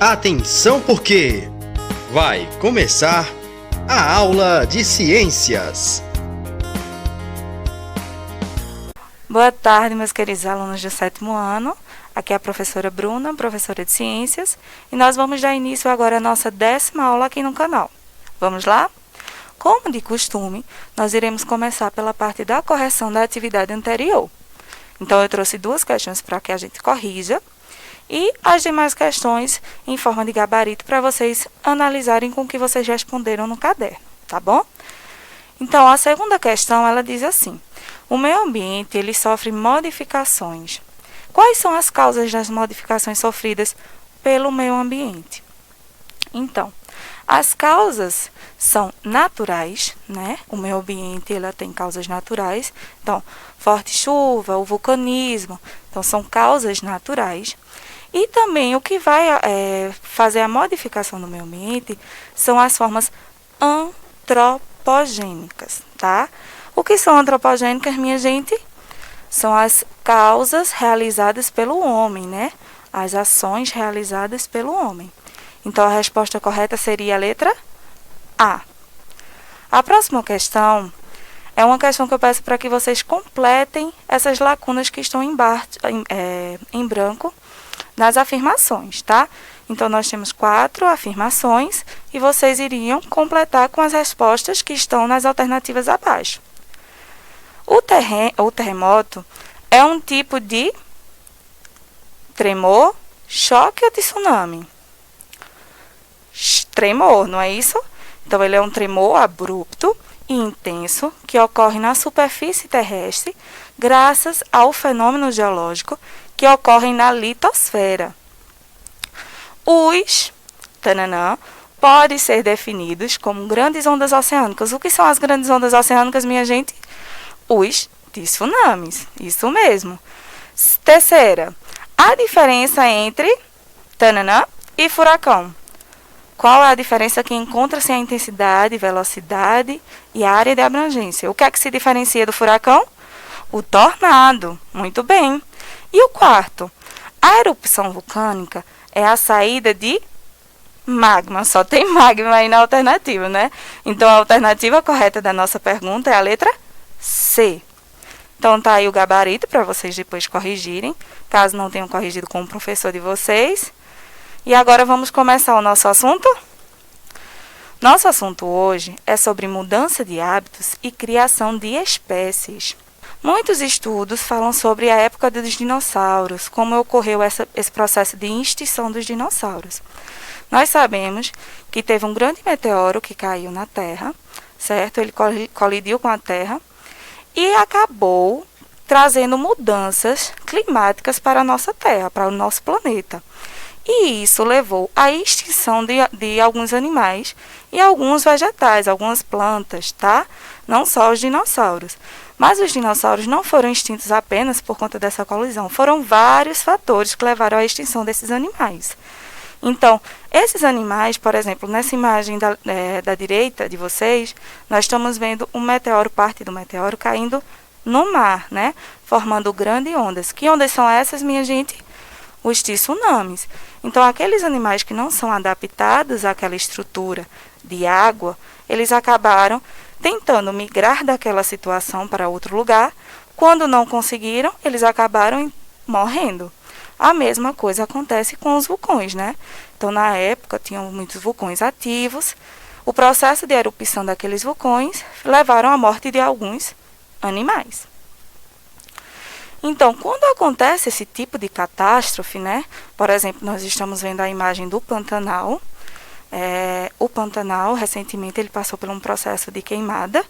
Atenção porque vai começar a aula de ciências. Boa tarde, meus queridos alunos do 7º ano. Aqui é a professora Bruna, professora de ciências, e nós vamos dar início agora à nossa 10ª aula aqui no canal. Vamos lá? Como de costume, nós iremos começar pela parte da correção da atividade anterior. Então, eu trouxe 2 questões para que a gente corrija e as demais questões em forma de gabarito para vocês analisarem com o que vocês responderam no caderno, tá bom? Então, a segunda questão, ela diz assim: o meio ambiente, ele sofre modificações. Quais são as causas das modificações sofridas pelo meio ambiente? Então, as causas são naturais, né? O meio ambiente, ela tem causas naturais. Então, forte chuva, o vulcanismo, então são causas naturais. E também o que vai fazer a modificação do meio ambiente são as formas antropogênicas, tá? O que são antropogênicas, minha gente? São as causas realizadas pelo homem, né? As ações realizadas pelo homem. Então, a resposta correta seria a letra A. A próxima questão é uma questão que eu peço para que vocês completem essas lacunas que estão em branco nas afirmações, tá? Então, nós temos 4 afirmações e vocês iriam completar com as respostas que estão nas alternativas abaixo. O terremoto é um tipo de tremor, choque ou tsunami? Tremor, não é isso? Então, ele é um tremor abrupto e intenso que ocorre na superfície terrestre graças ao fenômeno geológico que ocorrem na litosfera. Os podem ser definidos como grandes ondas oceânicas. O que são as grandes ondas oceânicas, minha gente? Os tsunamis, isso mesmo. Terceira, a diferença entre e furacão. Qual é a diferença que encontra-se a intensidade, velocidade e a área de abrangência? O que é que se diferencia do furacão? O tornado. Muito bem. E o quarto, a erupção vulcânica é a saída de magma. Só tem magma aí na alternativa, né? Então, a alternativa correta da nossa pergunta é a letra C. Então, tá aí o gabarito para vocês depois corrigirem, caso não tenham corrigido com o professor de vocês. E agora vamos começar o nosso assunto? Nosso assunto hoje é sobre mudança de hábitos e criação de espécies. Muitos estudos falam sobre a época dos dinossauros, como ocorreu esse processo de extinção dos dinossauros. Nós sabemos que teve um grande meteoro que caiu na Terra, certo? Ele colidiu com a Terra e acabou trazendo mudanças climáticas para a nossa Terra, para o nosso planeta. E isso levou à extinção de alguns animais e alguns vegetais, algumas plantas, tá? Não só os dinossauros. Mas os dinossauros não foram extintos apenas por conta dessa colisão. Foram vários fatores que levaram à extinção desses animais. Então, esses animais, por exemplo, nessa imagem da direita de vocês, nós estamos vendo um meteoro, parte do meteoro, caindo no mar, né? Formando grandes ondas. Que ondas são essas, minha gente? Os tsunamis. Então, aqueles animais que não são adaptados àquela estrutura de água, eles acabaram tentando migrar daquela situação para outro lugar. Quando não conseguiram, eles acabaram morrendo. A mesma coisa acontece com os vulcões, né? Então, na época, tinham muitos vulcões ativos. O processo de erupção daqueles vulcões levaram à morte de alguns animais. Então, quando acontece esse tipo de catástrofe, né? Por exemplo, nós estamos vendo a imagem do Pantanal. O Pantanal, recentemente, ele passou por um processo de queimada.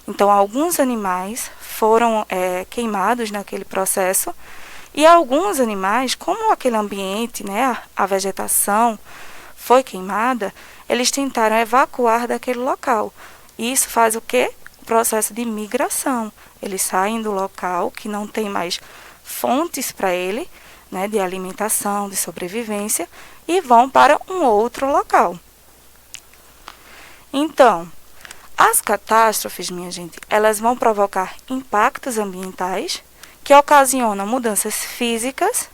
Então, alguns animais foram queimados naquele processo. E alguns animais, como aquele ambiente, né, a vegetação foi queimada, eles tentaram evacuar daquele local. E isso faz o quê? O processo de migração. Eles saem do local que não tem mais fontes para ele, né, de alimentação, de sobrevivência, e vão para um outro local. Então, as catástrofes, minha gente, elas vão provocar impactos ambientais que ocasionam mudanças físicas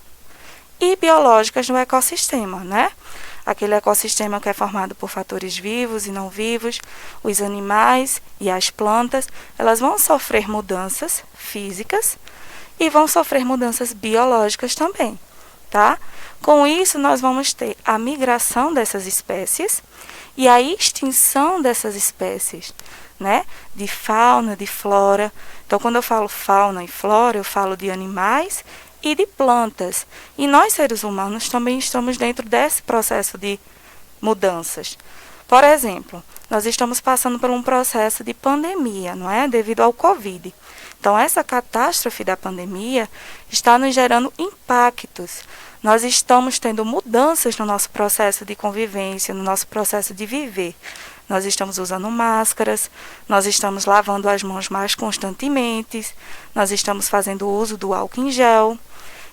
e biológicas no ecossistema, né? aquele ecossistema que é formado por fatores vivos e não vivos, os animais e as plantas, elas vão sofrer mudanças físicas e vão sofrer mudanças biológicas também, tá? Com isso, nós vamos ter a migração dessas espécies e a extinção dessas espécies, né? De fauna, de flora. Então, quando eu falo fauna e flora, eu falo de animais e de plantas. E nós, seres humanos, também estamos dentro desse processo de mudanças. Por exemplo, nós estamos passando por um processo de pandemia, não é? Devido ao Covid. Então, essa catástrofe da pandemia está nos gerando impactos. Nós estamos tendo mudanças no nosso processo de convivência, no nosso processo de viver. Nós estamos usando máscaras, nós estamos lavando as mãos mais constantemente, nós estamos fazendo uso do álcool em gel.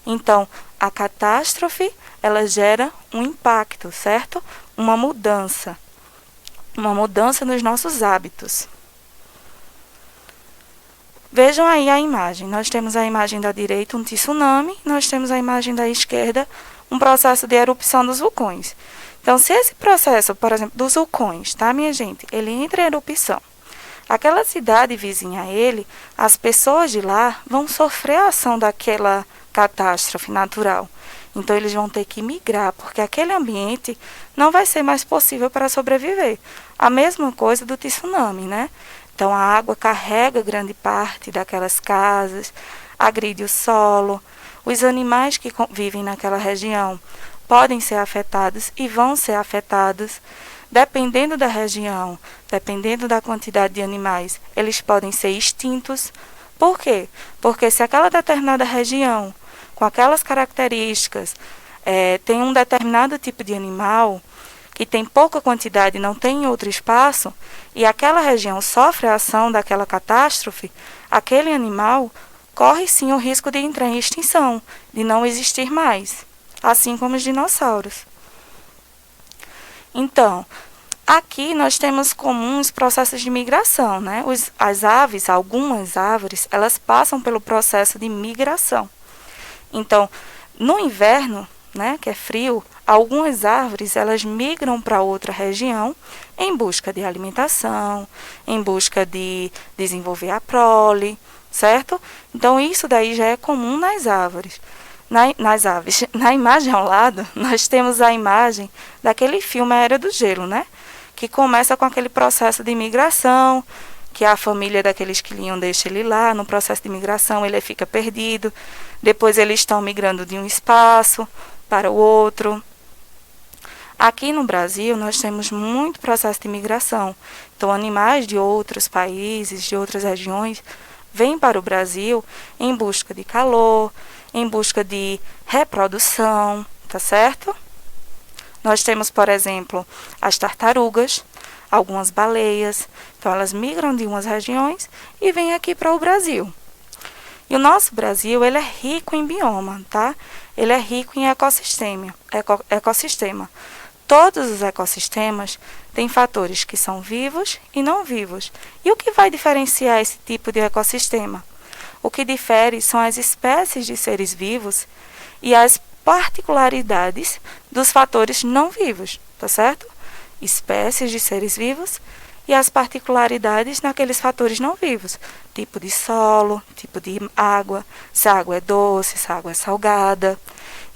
Então, a catástrofe, ela gera um impacto, certo? Uma mudança nos nossos hábitos. Vejam aí a imagem. Nós temos a imagem da direita, um tsunami, nós temos a imagem da esquerda, um processo de erupção dos vulcões. Então, se esse processo, por exemplo, dos vulcões, tá, minha gente, ele entra em erupção, aquela cidade vizinha a ele, as pessoas de lá vão sofrer a ação daquela catástrofe natural. Então, eles vão ter que migrar, porque aquele ambiente não vai ser mais possível para sobreviver. A mesma coisa do tsunami, né? Então, a água carrega grande parte daquelas casas, agride o solo. Os animais que vivem naquela região podem ser afetados e vão ser afetados. Dependendo da região, dependendo da quantidade de animais, eles podem ser extintos. Por quê? Porque se aquela determinada região, com aquelas características, tem um determinado tipo de animal, que tem pouca quantidade e não tem em outro espaço, e aquela região sofre a ação daquela catástrofe, aquele animal corre sim o risco de entrar em extinção, de não existir mais, assim como os dinossauros. Então, aqui nós temos comuns processos de migração, né? As aves, algumas árvores, elas passam pelo processo de migração. Então, no inverno, né, que é frio, algumas árvores elas migram para outra região em busca de alimentação, em busca de desenvolver a prole, certo? Então, isso daí já é comum nas árvores. Nas aves. Na imagem ao lado, nós temos a imagem daquele filme A Era do Gelo, né? Que começa com aquele processo de migração, que a família daquele esquilinho deixa ele lá, no processo de migração ele fica perdido, depois eles estão migrando de um espaço para o outro. Aqui no Brasil, nós temos muito processo de migração. Então, animais de outros países, de outras regiões, vêm para o Brasil em busca de calor, em busca de reprodução, tá certo? Nós temos, por exemplo, as tartarugas, algumas baleias. Então, elas migram de umas regiões e vêm aqui para o Brasil. E o nosso Brasil, ele é rico em bioma, tá? Ele é rico em ecossistema. Todos os ecossistemas têm fatores que são vivos e não vivos. E o que vai diferenciar esse tipo de ecossistema? O que difere são as espécies de seres vivos e as particularidades dos fatores não vivos, tá certo? Espécies de seres vivos e as particularidades naqueles fatores não vivos, tipo de solo, tipo de água, se a água é doce, se a água é salgada.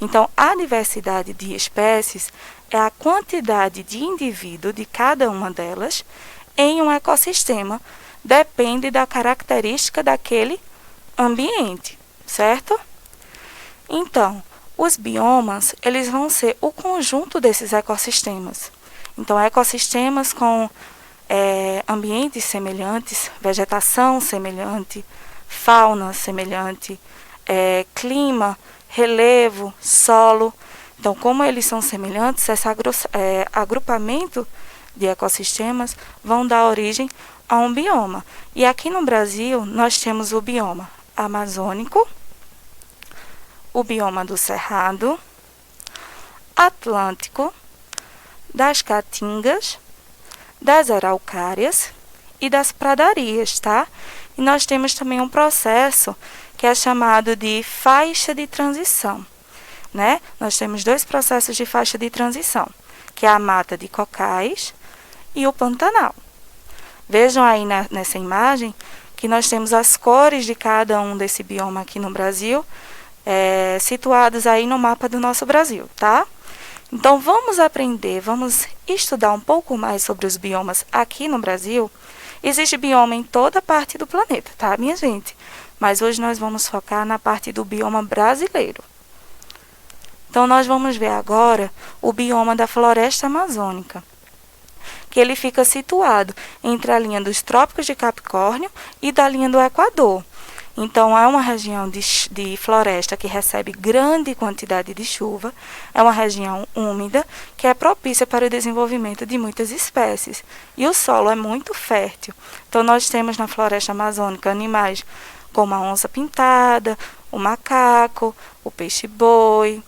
Então, a diversidade de espécies é a quantidade de indivíduo de cada uma delas em um ecossistema, depende da característica daquele ambiente, certo? Então, os biomas, eles vão ser o conjunto desses ecossistemas. Então, ecossistemas com ambientes semelhantes, vegetação semelhante, fauna semelhante, clima, relevo, solo. Então, como eles são semelhantes, esse agrupamento de ecossistemas vão dar origem a um bioma. E aqui no Brasil, nós temos o bioma amazônico, o bioma do Cerrado, Atlântico, das Caatingas, das Araucárias e das Pradarias, tá? E nós temos também um processo que é chamado de faixa de transição, né? Nós temos dois processos de faixa de transição, que é a mata de cocais, e o Pantanal. Vejam aí nessa imagem que nós temos as cores de cada um desse bioma aqui no Brasil, situados aí no mapa do nosso Brasil, tá? Então, vamos aprender, vamos estudar um pouco mais sobre os biomas aqui no Brasil. Existe bioma em toda parte do planeta, tá, minha gente? Mas hoje nós vamos focar na parte do bioma brasileiro. Então, nós vamos ver agora o bioma da floresta amazônica, que ele fica situado entre a linha dos trópicos de Capricórnio e da linha do Equador. Então, é uma região de floresta que recebe grande quantidade de chuva, é uma região úmida que é propícia para o desenvolvimento de muitas espécies. E o solo é muito fértil. Então, nós temos na floresta amazônica animais como a onça-pintada, o macaco, o peixe-boi,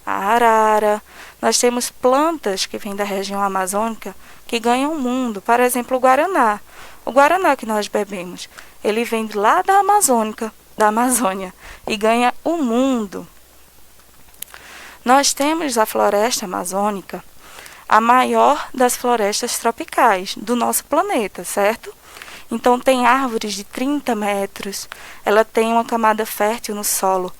a arara. Nós temos plantas que vêm da região amazônica que ganham o mundo, por exemplo, o guaraná. O guaraná que nós bebemos, ele vem lá da Amazônia, e ganha o mundo. Nós temos a floresta amazônica, a maior das florestas tropicais do nosso planeta, certo? Então, tem árvores de 30 metros, ela tem uma camada fértil no solo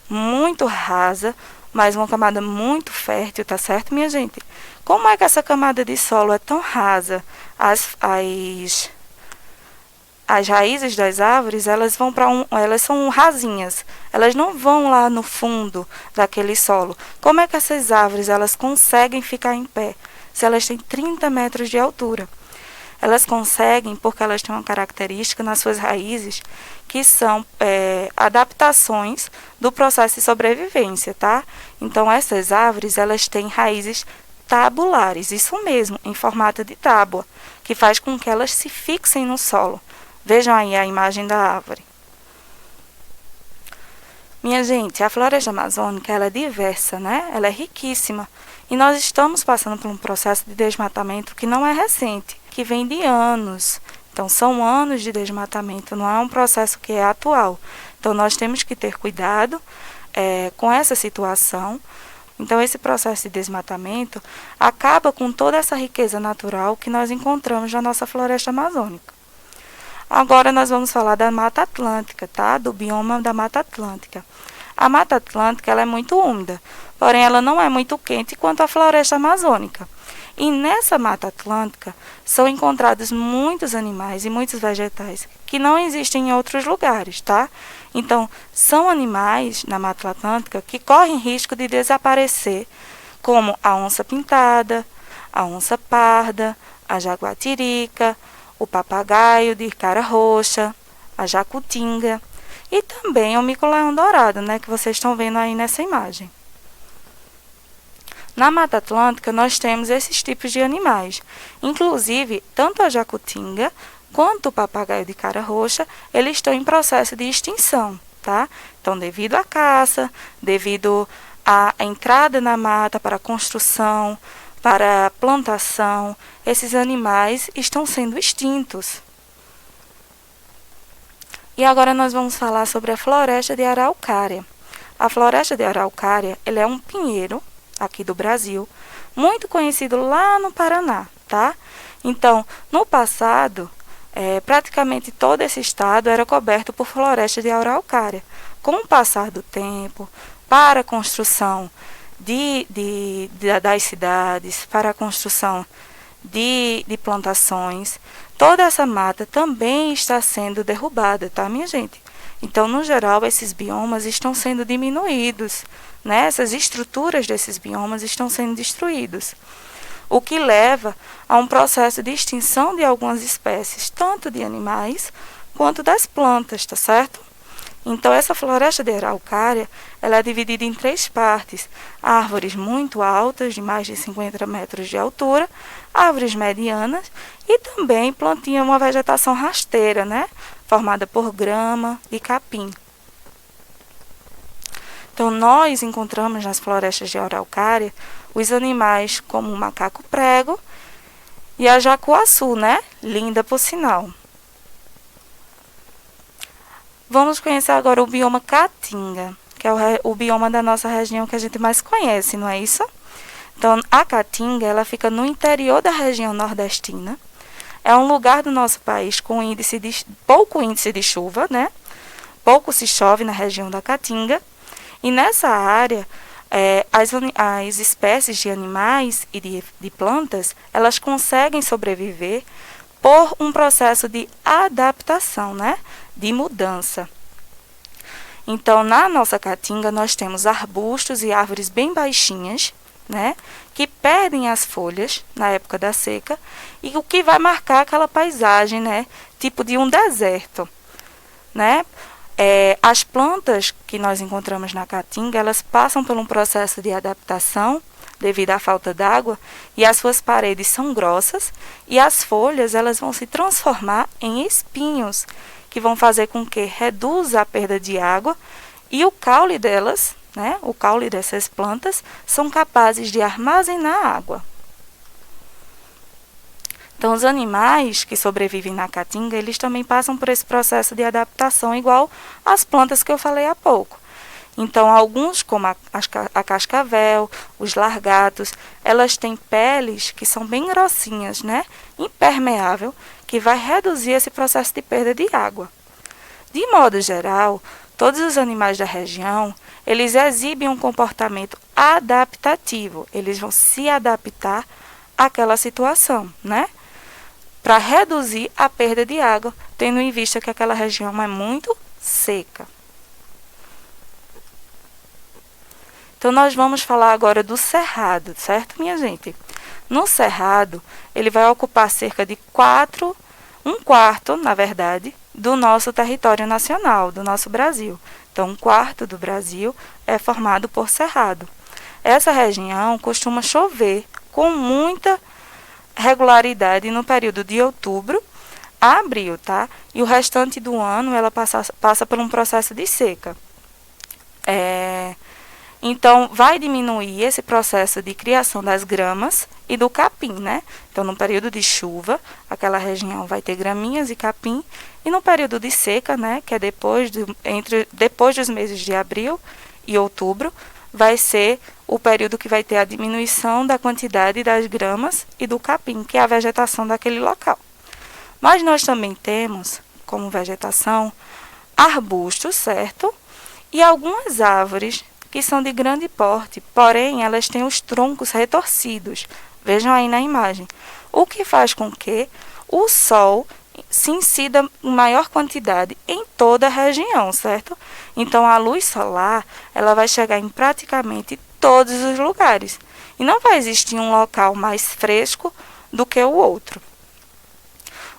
muito rasa, mas uma camada muito fértil, tá certo, minha gente? Como é que essa camada de solo é tão rasa? As raízes das árvores, elas são rasinhas, elas não vão lá no fundo daquele solo. Como é que essas árvores elas conseguem ficar em pé se elas têm 30 metros de altura? Elas conseguem porque elas têm uma característica nas suas raízes que são adaptações do processo de sobrevivência, tá? Então, essas árvores, elas têm raízes tabulares, isso mesmo, em formato de tábua, que faz com que elas se fixem no solo. Vejam aí a imagem da árvore. Minha gente, a floresta amazônica ela é diversa, né? Ela é riquíssima. E nós estamos passando por um processo de desmatamento que não é recente, que vem de anos. Então, são anos de desmatamento, não é um processo que é atual. Então, nós temos que ter cuidado com essa situação. Então, esse processo de desmatamento acaba com toda essa riqueza natural que nós encontramos na nossa floresta amazônica. Agora nós vamos falar da Mata Atlântica, tá? Do bioma da Mata Atlântica. A Mata Atlântica ela é muito úmida, porém ela não é muito quente quanto a floresta amazônica. E nessa Mata Atlântica são encontrados muitos animais e muitos vegetais que não existem em outros lugares, tá? Então, são animais na Mata Atlântica que correm risco de desaparecer, como a onça-pintada, a onça-parda, a jaguatirica, o papagaio de cara roxa, a jacutinga e também o mico-leão dourado, né, que vocês estão vendo aí nessa imagem. Na Mata Atlântica nós temos esses tipos de animais, inclusive tanto a jacutinga quanto o papagaio de cara roxa, eles estão em processo de extinção, tá? Então, devido à caça, devido à entrada na mata para a construção, para a plantação, esses animais estão sendo extintos. E agora nós vamos falar sobre a floresta de araucária. A floresta de araucária, ele é um pinheiro aqui do Brasil, muito conhecido lá no Paraná, tá? Então, no passado, praticamente todo esse estado era coberto por floresta de araucária. Com o passar do tempo, para a construção das cidades, para a construção de plantações, toda essa mata também está sendo derrubada, tá, minha gente? Então, no geral, esses biomas estão sendo diminuídos, né? Essas estruturas desses biomas estão sendo destruídos, o que leva a um processo de extinção de algumas espécies, tanto de animais quanto das plantas, tá certo? Então, essa floresta de araucária, ela é dividida em 3 partes. Árvores muito altas, de mais de 50 metros de altura, árvores medianas e também plantinha, uma vegetação rasteira, né? Formada por grama e capim. Então, nós encontramos nas florestas de araucária os animais como o macaco prego e a jacuaçu, né? Linda por sinal. Vamos conhecer agora o bioma Caatinga, que é o bioma da nossa região que a gente mais conhece, não é isso? Então, a Caatinga, ela fica no interior da região nordestina. É um lugar do nosso país com pouco índice de chuva, né? Pouco se chove na região da Caatinga. E nessa área, as espécies de animais e de plantas, elas conseguem sobreviver por um processo de adaptação, né? De mudança. Então, na nossa Caatinga, nós temos arbustos e árvores bem baixinhas, né? Que perdem as folhas na época da seca, e o que vai marcar aquela paisagem, né? Tipo de um deserto, né? As plantas que nós encontramos na Caatinga, elas passam por um processo de adaptação devido à falta d'água, e as suas paredes são grossas, e as folhas elas vão se transformar em espinhos, que vão fazer com que reduza a perda de água, e o caule delas, né, o caule dessas plantas, são capazes de armazenar água. Então, os animais que sobrevivem na Caatinga, eles também passam por esse processo de adaptação, igual às plantas que eu falei há pouco. Então, alguns, como a cascavel, os largatos, elas têm peles que são bem grossinhas, né? Impermeável, que vai reduzir esse processo de perda de água. De modo geral, todos os animais da região, eles exibem um comportamento adaptativo. Eles vão se adaptar àquela situação, né? Para reduzir a perda de água, tendo em vista que aquela região é muito seca. Então, nós vamos falar agora do cerrado, certo, minha gente? No cerrado, ele vai ocupar cerca de um quarto, na verdade, do nosso território nacional, do nosso Brasil. Então, um quarto do Brasil é formado por cerrado. Essa região costuma chover com muita regularidade no período de outubro a abril, tá? E o restante do ano ela passa por um processo de seca. Então, vai diminuir esse processo de criação das gramas e do capim, né? Então, no período de chuva, aquela região vai ter graminhas e capim, e no período de seca, né, que é depois dos meses de abril e outubro, vai ser o período que vai ter a diminuição da quantidade das gramas e do capim, que é a vegetação daquele local. Mas nós também temos, como vegetação, arbustos, certo? E algumas árvores que são de grande porte, porém elas têm os troncos retorcidos. Vejam aí na imagem. O que faz com que o sol se incida em maior quantidade em toda a região, certo? Então, a luz solar, ela vai chegar em praticamente todos os lugares. E não vai existir um local mais fresco do que o outro.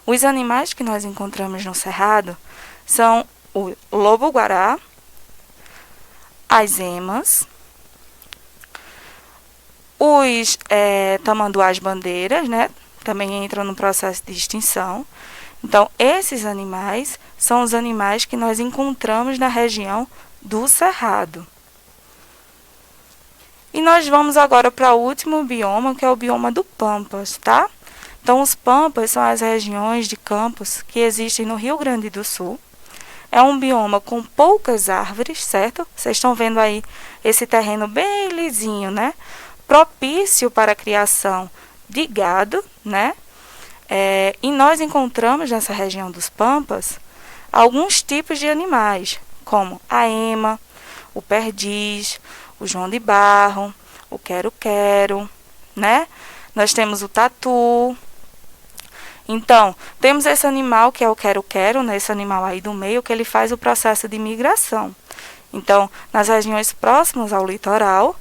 Os animais que nós encontramos no cerrado são o lobo-guará, as emas, os tamanduás-bandeiras, né? Também entram no processo de extinção. Então, esses animais são os animais que nós encontramos na região do cerrado. E nós vamos agora para o último bioma, que é o bioma do Pampas, tá? Então, os Pampas são as regiões de campos que existem no Rio Grande do Sul. É um bioma com poucas árvores, certo? Vocês estão vendo aí esse terreno bem lisinho, né? Propício para a criação de gado, né? E nós encontramos nessa região dos Pampas alguns tipos de animais, como a ema, o perdiz, o João de Barro, o quero-quero, né? Nós temos o tatu. Então, temos esse animal que é o quero-quero, né? Esse animal aí do meio, que ele faz o processo de migração. Então, nas regiões próximas ao litoral,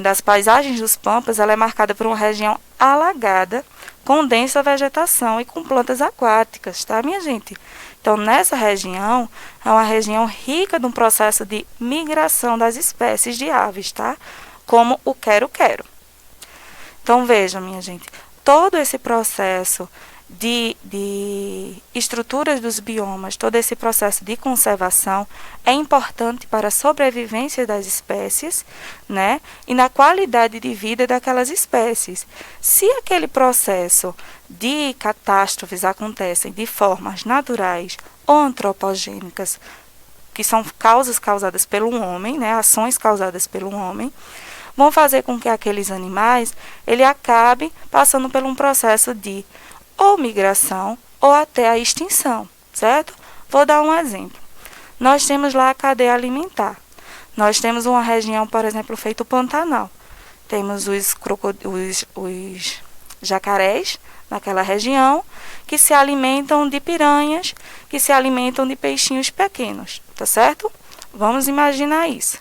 das paisagens dos Pampas, ela é marcada por uma região alagada, com densa vegetação e com plantas aquáticas, tá, minha gente? Então, nessa região, é uma região rica de um processo de migração das espécies de aves, tá? Como o quero-quero. Então, vejam, minha gente, todo esse processo de estruturas dos biomas, todo esse processo de conservação é importante para a sobrevivência das espécies, né? E na qualidade de vida daquelas espécies. Se aquele processo de catástrofes acontecem de formas naturais ou antropogênicas, que são causas causadas pelo homem, né? Ações causadas pelo homem, vão fazer com que aqueles animais ele acabe passando por um processo de ou migração ou até a extinção, certo? Vou dar um exemplo. Nós temos lá a cadeia alimentar. Nós temos uma região, por exemplo, feito Pantanal. Temos os jacarés naquela região que se alimentam de piranhas, que se alimentam de peixinhos pequenos, tá certo? Vamos imaginar isso.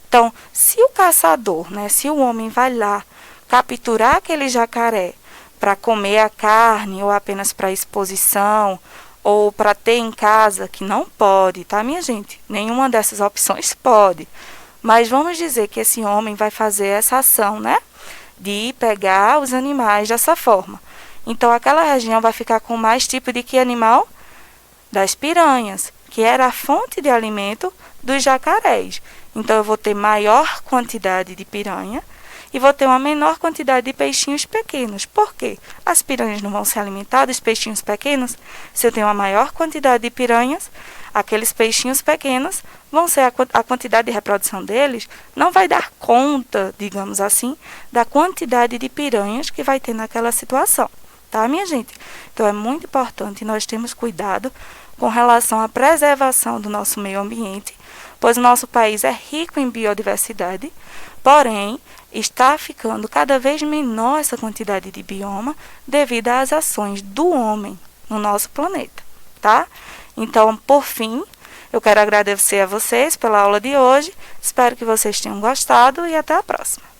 Então, se o caçador, se o homem vai lá capturar aquele jacaré para comer a carne ou apenas para exposição ou para ter em casa, que não pode, tá, minha gente? Nenhuma dessas opções pode. Mas vamos dizer que esse homem vai fazer essa ação, de pegar os animais dessa forma. Então, aquela região vai ficar com mais tipo de que animal? Das piranhas, que era a fonte de alimento dos jacarés. Então, eu vou ter maior quantidade de piranha e vou ter uma menor quantidade de peixinhos pequenos. Por quê? As piranhas não vão se alimentar dos peixinhos pequenos. Se eu tenho uma maior quantidade de piranhas, aqueles peixinhos pequenos vão ser a quantidade de reprodução deles, não vai dar conta, digamos assim, da quantidade de piranhas que vai ter naquela situação. Tá, minha gente? Então, é muito importante nós termos cuidado com relação à preservação do nosso meio ambiente, pois o nosso país é rico em biodiversidade, porém, está ficando cada vez menor essa quantidade de bioma devido às ações do homem no nosso planeta, tá? Então, por fim, eu quero agradecer a vocês pela aula de hoje, espero que vocês tenham gostado e até a próxima.